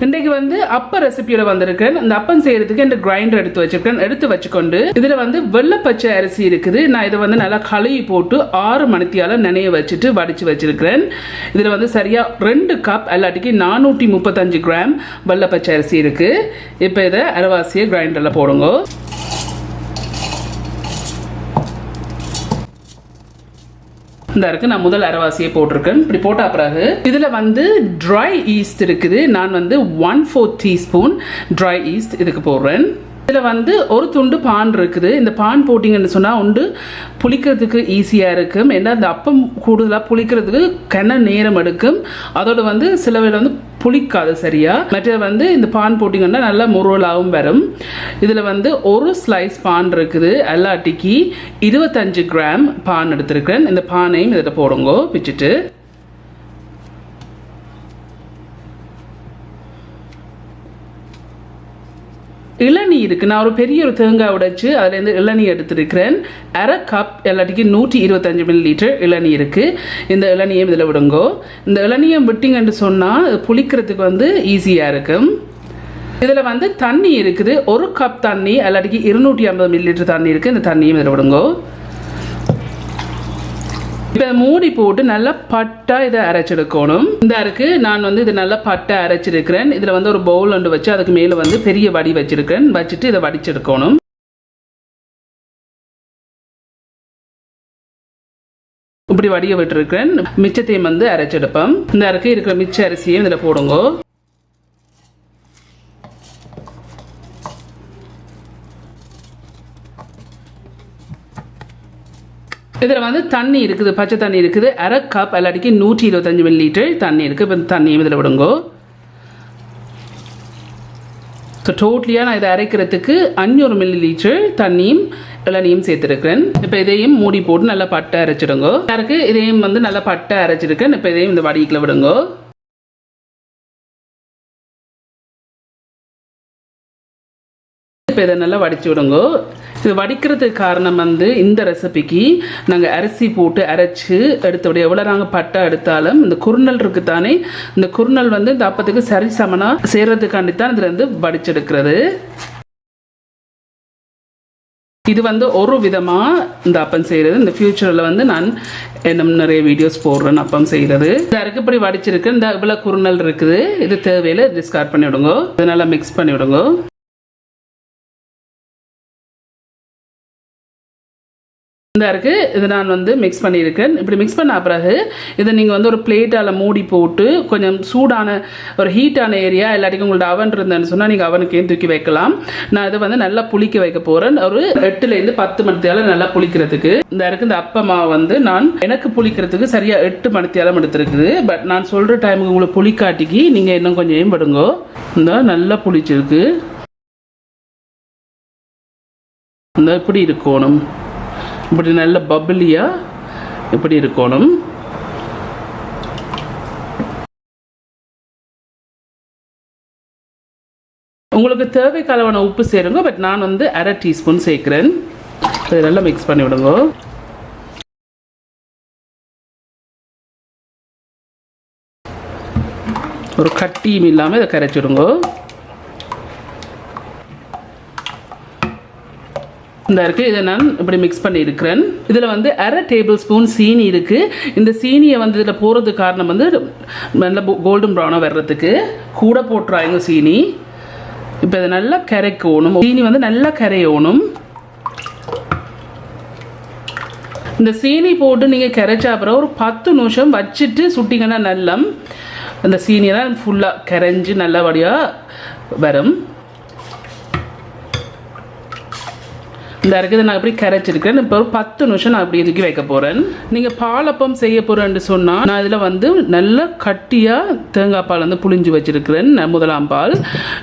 இன்றைக்கு வந்து அப்ப ரெசிபியோட வந்திருக்கேன். இந்த அப்பம் செய்யறதுக்கு இந்த கிரைண்டர் எடுத்து வச்சுக்கொண்டு இதுல வந்து வெள்ளை பச்சை அரிசி இருக்குது. நான் இதை வந்து நல்லா கழுவி போட்டு 6 மணித்தியால நனைய வச்சுட்டு வடிச்சு வச்சிருக்கிறேன். இதுல வந்து சரியா 2 கப் எல்லாட்டிக்கு 435 கிராம் வெள்ளை பச்சை அரிசி இருக்கு. இப்போ இதை அரைவாசியை கிரைண்டர்ல போடுங்க. இந்த இருக்கு நான் முதல் அரைவாசியை போட்டிருக்கேன். இப்படி போட்ட பிறகு இதுல வந்து ட்ரை ஈஸ்ட் இருக்குது. நான் வந்து 1/4 டீஸ்பூன் ட்ரை ஈஸ்ட் இதுக்கு போடுறேன். இதில் வந்து ஒரு துண்டு பான் இருக்குது. இந்த பான் போட்டிங்கன்னு சொன்னால் உண்டு புளிக்கிறதுக்கு ஈஸியாக இருக்கும். ஏன்னா இந்த அப்பம் கூடுதலாக புளிக்கிறதுக்கு கன நேரம் எடுக்கும். அதோட வந்து சில வேளை வந்து புளிக்காது சரியா. மற்ற வந்து இந்த பான் போட்டிங்கன்னா நல்லா முருவலாகவும் வரும். இதில் வந்து ஒரு ஸ்லைஸ் பான் இருக்குது. எல்லாட்டிக்கு 25 கிராம் பான் எடுத்திருக்கிறேன். இந்த பானையும் இதில் போடுங்க பிச்சுட்டு. இளநீ இருக்குது. நான் ஒரு பெரிய தேங்காய் உடைச்சு அதுலேருந்து இளநீ எடுத்துருக்கிறேன். அரை கப் எல்லாட்டிக்கு 125 ml இளநீ இருக்குது. இந்த இளநியும் இதில் விடுங்கோ. இந்த இளநியம் விட்டிங்கன்னு சொன்னால் புளிக்கிறதுக்கு வந்து ஈஸியாக இருக்கும். இதில் வந்து தண்ணி இருக்குது. ஒரு கப் தண்ணி எல்லாட்டிக்கு 250 ml தண்ணி இருக்குது. இந்த தண்ணியும் இதில் விடுங்கோ. இப்போ மூடி போட்டு நல்லா பட்டா இதை அரைச்செடுக்கணும். இந்த இருக்கு நான் வந்து இதை நல்லா பட்டா அரைச்சிருக்கிறேன். இதில் வந்து ஒரு பவுல் ஒன்று வச்சு அதுக்கு மேலே வந்து பெரிய வடி வச்சிருக்கேன். வச்சுட்டு இதை வடிச்செடுக்கணும். இப்படி வடிய விட்டுருக்கேன். மிச்சத்தையும் வந்து அரைச்செடுப்போம். இந்த இருக்கு இருக்கிற மிச்ச அரிசியும் இதில் போடுங்க. இதில் வந்து தண்ணி இருக்குது, பச்சை தண்ணி இருக்குது. அரை கப் எல்லாட்டிக்கு 125 ml தண்ணி இருக்குது. இப்போ தண்ணியும் இதில் விடுங்கோ. ஸோ டோட்டலியாக நான் இதை அரைக்கிறதுக்கு 500 ml தண்ணியும் இளநியும் சேர்த்துருக்கேன். இப்போ இதையும் மூடி போட்டு நல்லா பட்டை அரைச்சிடுங்கோ. யாருக்கு இதையும் வந்து நல்லா பட்டை அரைச்சிருக்கேன். இப்போ இதையும் இந்த வடிக்கில் விடுங்கோ. இப்போ இதை நல்லா வடிச்சு விடுங்கோ. இது வடிக்கிறதுக்கு காரணம் வந்து இந்த ரெசிபிக்கு நாங்கள் அரிசி போட்டு அரைச்சி எடுத்தபடியே எவ்வளோ நாங்கள் பட்டை எடுத்தாலும் இந்த குருணல் இருக்கு தானே, இந்த குருணல் வந்து இந்த அப்பத்துக்கு சரி சமனாக சேர்றதுக்காண்டி தான் இதில் வந்து வடிச்செடுக்கிறது. இது வந்து ஒரு விதமாக இந்த அப்பம் செய்கிறது. இந்த ஃபியூச்சரில் வந்து நான் இன்னும் நிறைய வீடியோஸ் போடுறேன் அப்பம் செய்கிறது. இந்த அரைக்கப்படி வடிச்சிருக்கு. இந்த இவ்வளோ குருணல் இருக்குது. இது தேவையில்லை, டிஸ்கார்ட் பண்ணி விடுங்க. இதை நல்லா மிக்ஸ் பண்ணி விடுங்க. இந்த இருக்கு இதை நான் வந்து மிக்ஸ் பண்ணியிருக்கேன். இப்படி மிக்ஸ் பண்ண பிறகு இதை நீங்கள் வந்து ஒரு பிளேட்டால் மூடி போட்டு கொஞ்சம் சூடான ஒரு ஹீட்டான ஏரியா எல்லாத்துக்கும் உங்கள்ட்ட அவன் இருந்தேன்னு சொன்னால் நீங்கள் அவனுக்கு தூக்கி வைக்கலாம். நான் இதை வந்து நல்லா புளிக்க வைக்க போகிறேன். ஒரு 8லேருந்து 10 மணித்தியாலம் நல்லா புளிக்கிறதுக்கு. இந்த இருக்கு இந்த அப்பமா வந்து நான் எனக்கு புளிக்கிறதுக்கு சரியாக 8 மணித்தியாலம் எடுத்துருக்குது. பட் நான் சொல்கிற டைமுக்கு உங்களுக்கு புளிக்காட்டிக்கு நீங்கள் இன்னும் கொஞ்சம் விடுங்கோ. இந்த நல்லா புளிச்சிருக்கு. இந்த இப்படி இருக்கணும். இப்படி நல்ல பபிளியாக இப்படி இருக்கணும். உங்களுக்கு தேவைக்கு அளவான உப்பு சேருங்க. பட் நான் வந்து அரை டீஸ்பூன் சேர்க்கிறேன். இதை நல்லா மிக்ஸ் பண்ணி விடுங்க. ஒரு கட்டியும் இல்லாமல் இதை கரைச்சிடுங்க. இந்த இருக்கு இதை நான் இப்படி மிக்ஸ் பண்ணி இருக்கிறேன். இதில் வந்து அரை டேபிள் ஸ்பூன் சீனி இருக்கு. இந்த சீனியை வந்து இதில் போகிறதுக்கு காரணம் வந்து நல்ல கோல்டன் ப்ரௌனாக வர்றதுக்கு கூட போட்டுறாங்க சீனி. இப்போ இதை நல்லா கரைக்கணும். சீனி வந்து நல்லா கரையணும். இந்த சீனி போட்டு நீங்கள் கரைச்சா அப்புறம் ஒரு 10 நிமிஷம் வச்சுட்டு சுட்டிங்கன்னா நல்லா அந்த சீனியெல்லாம் ஃபுல்லாக கரைஞ்சி நல்லபடியாக வரும். இந்த இருக்குது நான் அப்படி கரைச்சிருக்கேன். இப்போ ஒரு 10 நிமிஷம் நான் அப்படி இதுக்கு வைக்க போகிறேன். நீங்கள் பாலப்பம் செய்ய போகிறேன்னு சொன்னால் நான் இதில் வந்து நல்ல கட்டியாக தேங்காய் பால் வந்து புளிஞ்சு வச்சுருக்கிறேன். முதலாம் பால்.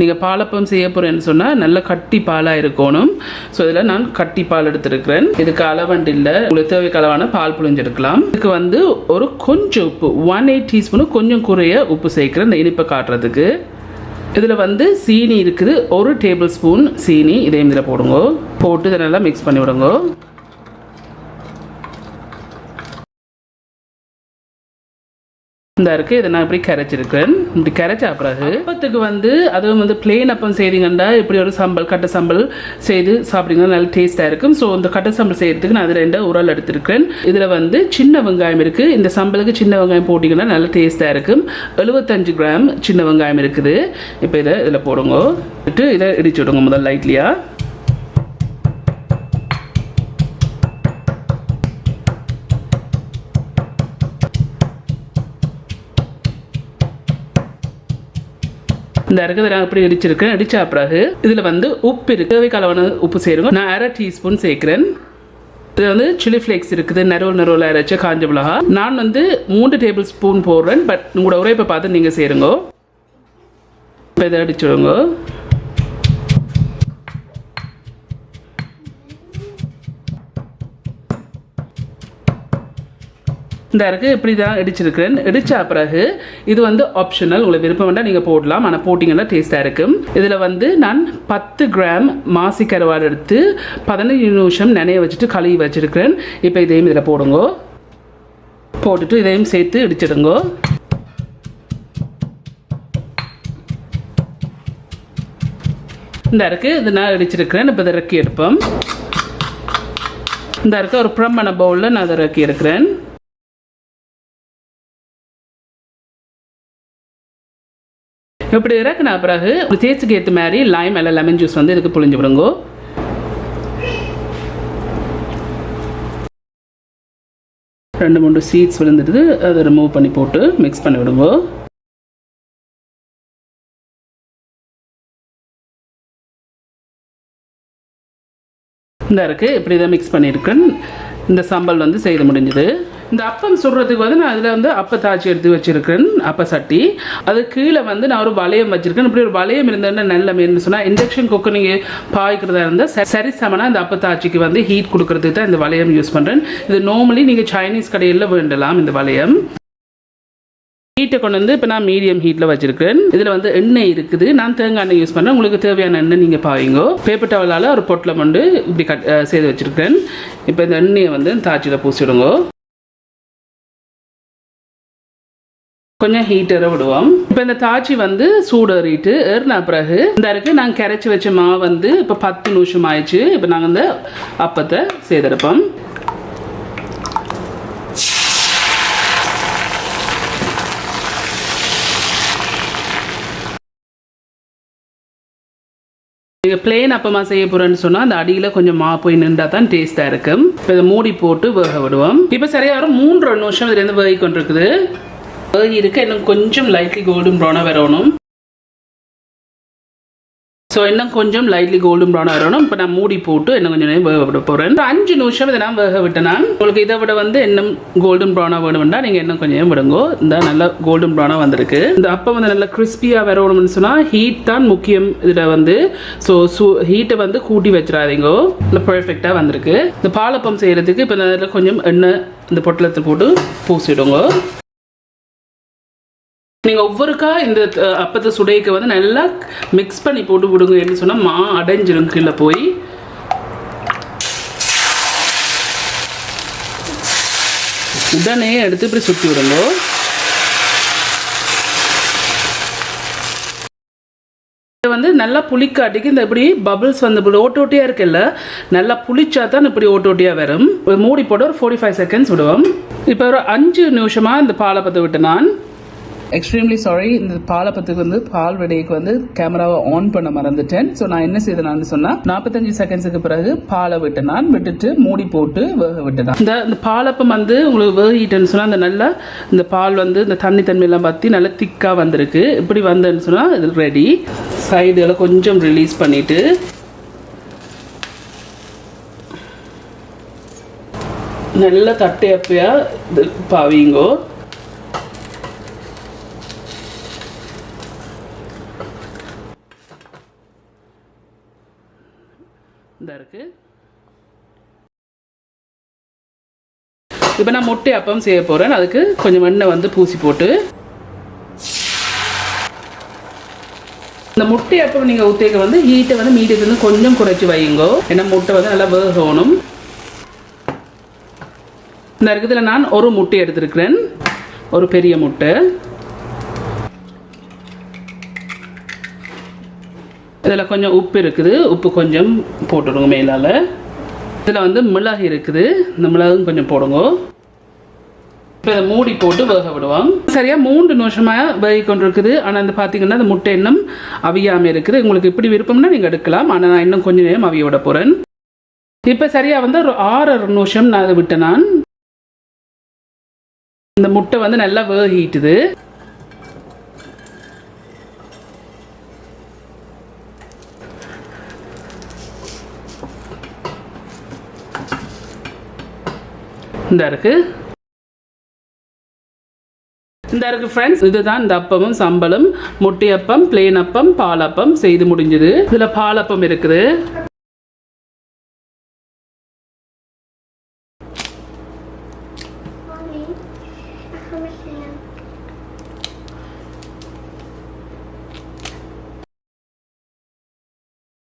நீங்கள் பாலப்பம் செய்ய போகிறேன்னு சொன்னால் நல்ல கட்டி பாலாக இருக்கணும். ஸோ இதில் நான் கட்டி பால் எடுத்துருக்கிறேன். இதுக்கு அளவண்டு இல்லை, உங்களுக்கு தேவைக்கு அளவான பால் புளிஞ்செடுக்கலாம். இதுக்கு வந்து ஒரு கொஞ்சம் உப்பு 1/8 டீஸ்பூனு கொஞ்சம் குறைய உப்பு சேர்க்குறேன் இந்த இனிப்பை காட்டுறதுக்கு. இதில் வந்து சீனி இருக்குது. 1 டேபிள் ஸ்பூன் சீனி இதையும் இதில் போடுங்க. போட்டு இதை நல்லா மிக்ஸ் பண்ணி விடுங்க. இந்த இருக்குது இதை நான் இப்படி கரைச்சிருக்கேன். இப்படி கரைச்சா பிறகு அப்பத்துக்கு வந்து அதுவும் வந்து பிளெயின் அப்பம் செய்தீங்கன்னா இப்படி ஒரு சம்பல் கட்டை சம்பல் செய்து சாப்பிட்டீங்கன்னா நல்ல டேஸ்ட்டாக இருக்கும். ஸோ இந்த கட்டை சம்பல் செய்கிறதுக்கு நான் அது 2 உரல் எடுத்துருக்கேன். இதில் வந்து சின்ன வெங்காயம் இருக்குது. இந்த சம்பலுக்கு சின்ன வெங்காயம் போட்டிங்கன்னா நல்ல டேஸ்ட்டாக இருக்கும். 75 கிராம் சின்ன வெங்காயம் இருக்குது. இப்போ இதில் போடுங்க. இதை இடிச்சு விடுங்க முதல் லைட்லியாக. இந்த இருக்குது நான் இப்படி இடிச்சிருக்கேன். இடிச்சா பிறகு இதில் வந்து உப்பு இருக்குது. தேவைக்கு அளவான உப்பு சேருங்க. நான் 1/2 டீஸ்பூன் சேர்க்குறேன். இது வந்து சில்லி ஃப்ளேக்ஸ் இருக்குது. நரோல் அரைச்ச காஞ்ச மிளகா. நான் வந்து 3 டேபிள் ஸ்பூன் போடுறேன். பட் உங்களோட உரைப்பை பார்த்து நீங்கள் சேருங்க. இப்போ இதை அடிச்சுடுங்க. இந்த இருக்குது இப்படி தான் இடிச்சிருக்கிறேன். இடிச்சா பிறகு இது வந்து ஆப்ஷனல். உங்களுக்கு விருப்பம் வேண்டாம் நீங்கள் போடலாம். ஆனால் போட்டிங்கன்னா டேஸ்ட்டாக இருக்கும். இதில் வந்து நான் 10 கிராம் மாசி கருவாடு எடுத்து 15 நிமிஷம் நனைய வச்சுட்டு கழுவி வச்சுருக்கிறேன். இப்போ இதையும் இதில் போடுங்க. போட்டுட்டு இதையும் சேர்த்து இடிச்சிடுங்க. இந்த இருக்குது இது நான் இடிச்சிருக்கிறேன். இப்போ இதை இறக்கி எடுப்போம். இந்த இருக்க ஒரு பிரம்மண பவுலில் நான் அதை இறக்கி இருக்கிறேன். இப்படி இறக்குனா பிறகு ஒரு டேஸ்ட்டுக்கு ஏற்ற மாதிரி லைம் அல்ல லெமன் ஜூஸ் வந்து இதுக்கு புழிஞ்சு விடுங்க. ரெண்டு 3 சீட்ஸ் விழுந்துட்டு அதை ரிமூவ் பண்ணி போட்டு மிக்ஸ் பண்ணி விடுங்க. இந்த இருக்குது இப்படி தான் மிக்ஸ் பண்ணியிருக்கேன். இந்த சம்பல் வந்து செய்து முடிஞ்சுது. இந்த அப்பம் சுடுறதுக்கு வந்து நான் அதில் வந்து அப்பத்தாச்சி எடுத்து வச்சுருக்கேன். அப்ப சட்டி அது கீழே வந்து நான் ஒரு வளையம் வச்சுருக்கேன். இப்படி ஒரு வளையம் இருந்ததுன்னா நல்ல மீன் சொன்னால் இண்டக்ஷன் குக்கர் நீங்கள் பாய்க்கிறதா இருந்தால் சரி சமனா இந்த அப்பத்தாச்சிக்கு வந்து ஹீட் கொடுக்கறதுக்கு தான் இந்த வளையம் யூஸ் பண்ணுறேன். இது நார்மலி நீங்கள் சைனீஸ் கடையில் வேண்டலாம். இந்த வளையம் ஹீட்டை கொண்டு வந்து இப்போ நான் மீடியம் ஹீட்டில் வச்சுருக்கேன். இதில் வந்து எண்ணெய் இருக்குது. நான் தேங்காய் எண்ணெய் யூஸ் பண்ணுறேன். உங்களுக்கு தேவையான எண்ணெய் நீங்கள் பாயுங்க. பேப்பர் டவலால் ஒரு பொட்டில் கொண்டு இப்படி செய்து வச்சுருக்கேன். இப்போ இந்த எண்ணெயை வந்து தாச்சியில் பூசிவிடுங்க. கொஞ்சம் ஹீட்டரை விடுவோம். இப்போ இந்த தாச்சி வந்து சூடேறிட்டு ஏறின பிறகு இந்த இருக்கு நான் கரைச்சி வச்ச மாவு வந்து இப்போ 10 நிமிஷம் ஆயிடுச்சு. இப்போ நாங்கள் இந்த அப்பத்தை செய்தெடுப்போம். நீங்கள் பிளெயின் அப்பமா செய்ய போகிறேன்னு சொன்னால் அந்த அடியில் கொஞ்சம் மா போய் நின்றா தான் டேஸ்ட்டாக இருக்கும். இப்போ இதை மூடி போட்டு வேக விடுவோம். இப்போ சரியாக ஒரு 3 நிமிஷம் இதுலேருந்து வேகி கொண்டிருக்குது. வேகி இருக்க இன்னும் கொஞ்சம் லைட்லி கோல்டன் ப்ரௌனாக வரணும். ஸோ இன்னும் கொஞ்சம் லைட்லி கோல்டன் ப்ரௌனாக வரணும். இப்போ நான் மூடி போட்டு இன்னும் கொஞ்சம் நேரம் வேக விட போகிறேன். 5 நிமிஷம் இதை நான் வேக விட்டேன். நான் உங்களுக்கு இதை விட வந்து இன்னும் கோல்டன் ப்ரௌனாக வேணும்னா நீங்கள் இன்னும் கொஞ்சம் விடுங்க. இந்த நல்லா கோல்டன் ப்ரௌனாக வந்திருக்கு. இந்த அப்போ வந்து நல்லா கிறிஸ்பியாக வரணும்னு சொன்னால் ஹீட் தான் முக்கியம் இதில் வந்து. ஸோ ஹீட்டை வந்து கூட்டி வச்சிடாதீங்க. இல்லை பர்ஃபெக்டாக வந்திருக்கு. இந்த பாலப்பம் செய்கிறதுக்கு இப்போ அதில் கொஞ்சம் எண்ணெய் இந்த பொட்டலத்தில் போட்டு பூசிடுங்க. நீங்கள் ஒவ்வொருக்கா இந்த அப்பத்தை சுடைக்கு வந்து நல்லா மிக்ஸ் பண்ணி போட்டு விடுங்க. என்ன சொன்னால் மா அடைஞ்சிடும் கீழே போய். உடனே எடுத்து இப்படி சுற்றி விடுங்க. வந்து நல்லா புளிக்காட்டிக்கு இந்த இப்படி பபிள்ஸ் வந்து ஓட்டோட்டியாக இருக்குல்ல, நல்லா புளிச்சா தான் இப்படி ஓட்டோட்டியாக வரும். மூடி போட்டு ஒரு 45 செகண்ட்ஸ் விடுவோம். இப்போ ஒரு 5 நிமிஷமாக இந்த பாலப்பத்தை விட்டு நான் எக்ஸ்ட்ரீம்லி சாரி. இந்த பாலப்பத்துக்கு வந்து பால் விடைக்கு வந்து கேமராவை ஆன் பண்ண மறந்துட்டேன். ஸோ நான் என்ன செய்தேன்னு சொன்னால் 45 செகண்ட்ஸுக்கு பிறகு பாலை விட்டேன். நான் விட்டுட்டு மூடி போட்டு வேக விட்டேன். இந்த பாலப்பம் வந்து உங்களுக்கு வேகிட்டேன்னு சொன்னால் அந்த நல்லா இந்த பால் வந்து இந்த தண்ணியெல்லாம் பற்றி நல்லா திக்காக வந்திருக்கு. இப்படி வந்தேன்னு சொன்னால் இது ரெடி. சைடுகளை கொஞ்சம் ரிலீஸ் பண்ணிவிட்டு நல்லா தட்டை அப்பையாக இது பாவீங்கோ. இருக்கு. இப்போ நான் முட்டை அப்பம் செய்ய போறேன். அதுக்கு கொஞ்சம் எண்ணெய் வந்து பூசி போட்டு இந்த முட்டை அப்பம் நீங்க ஊத்தேக்க வந்து ஹீட்டை வந்து மீடியத்துல இருந்து கொஞ்சம் குறைச்சி வையுங்க. ஏன்னா முட்டை வந்து நல்லா வேகணும். இந்த இருக்குதுல நான் ஒரு முட்டை எடுத்திருக்கிறேன். ஒரு பெரிய முட்டை. இதில் கொஞ்சம் உப்பு இருக்குது, உப்பு கொஞ்சம் போட்டுடுங்க மேலால். இதில் வந்து மிளகு இருக்குது, இந்த மிளகும் கொஞ்சம் போடுங்க. இப்போ இதை மூடி போட்டு வேக விடுவோம். சரியாக 3 நிமிஷமாக வேகி கொண்டு இருக்குது. ஆனால் வந்து பார்த்தீங்கன்னா அந்த முட்டை இன்னும் அவியாமல் இருக்குது. உங்களுக்கு இப்படி விருப்பம்னா நீங்கள் எடுக்கலாம். ஆனால் நான் இன்னும் கொஞ்சம் நேரம் அவிய விட போகிறேன். இப்போ சரியாக வந்து ஒரு 6 நிமிஷம் நான் அதை விட்டேன். நான் இந்த முட்டை வந்து நல்லா வேகிட்டுது. இந்த இருக்கு ஃப்ரெண்ட்ஸ். இதுதான் இந்த அப்பமும் சம்பளும். முட்டை அப்பம், பிளேன் அப்பம், பால் அப்பம் செய்து முடிஞ்சது. இதில் பால் அப்பம் இருக்குது.